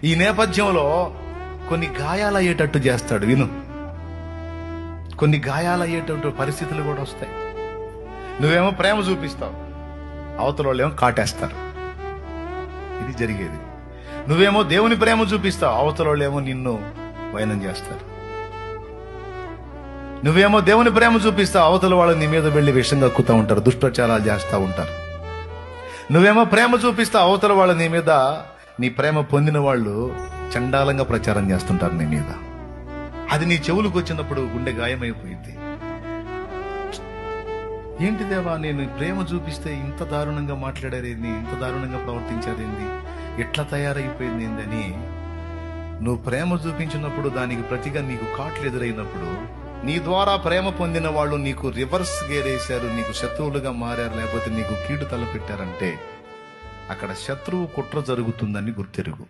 ఈ నేపథ్యంలో కొన్ని గాయాలయ్యేటట్టు చేస్తాడు. విను, కొన్ని గాయాలయ్యేటట్టు పరిస్థితులు కూడా వస్తాయి. నువ్వేమో ప్రేమ చూపిస్తావు, అవతల వాళ్ళు ఏమో కాటేస్తారు. ఇది జరిగేది. నువ్వేమో దేవుని ప్రేమ చూపిస్తావు, అవతల వాళ్ళు ఏమో నిన్ను వైనం చేస్తారు. నువ్వేమో దేవుని ప్రేమ చూపిస్తావు, అవతల వాళ్ళు నీ మీద వెళ్ళి విషం కక్కుతూ ఉంటారు, దుష్ప్రచారాలు చేస్తూ ఉంటారు. నువ్వేమో ప్రేమ చూపిస్తావు, అవతల వాళ్ళు నీ మీద, నీ ప్రేమ పొందిన వాళ్ళు చండాలంగా ప్రచారం చేస్తుంటారు నీ మీద. అది నీ చెవులకు వచ్చినప్పుడు గుండె గాయమైపోయింది. ఏంటి దేవా, నేను ప్రేమ చూపిస్తే ఇంత దారుణంగా మాట్లాడారేంది, ఇంత దారుణంగా ప్రవర్తించారేంది, ఎట్లా తయారైపోయింది ఏందని నువ్వు ప్రేమ చూపించినప్పుడు దానికి ప్రతిగా నీకు కాట్లు ఎదురైనప్పుడు, నీ ద్వారా ప్రేమ పొందిన వాళ్ళు నీకు రివర్స్ గేరేశారు, నీకు శత్రువులుగా మారారు, లేకపోతే నీకు కీడు తలపెట్టారంటే అక్కడ శత్రువు కుట్ర జరుగుతుందని గుర్తెరుగు.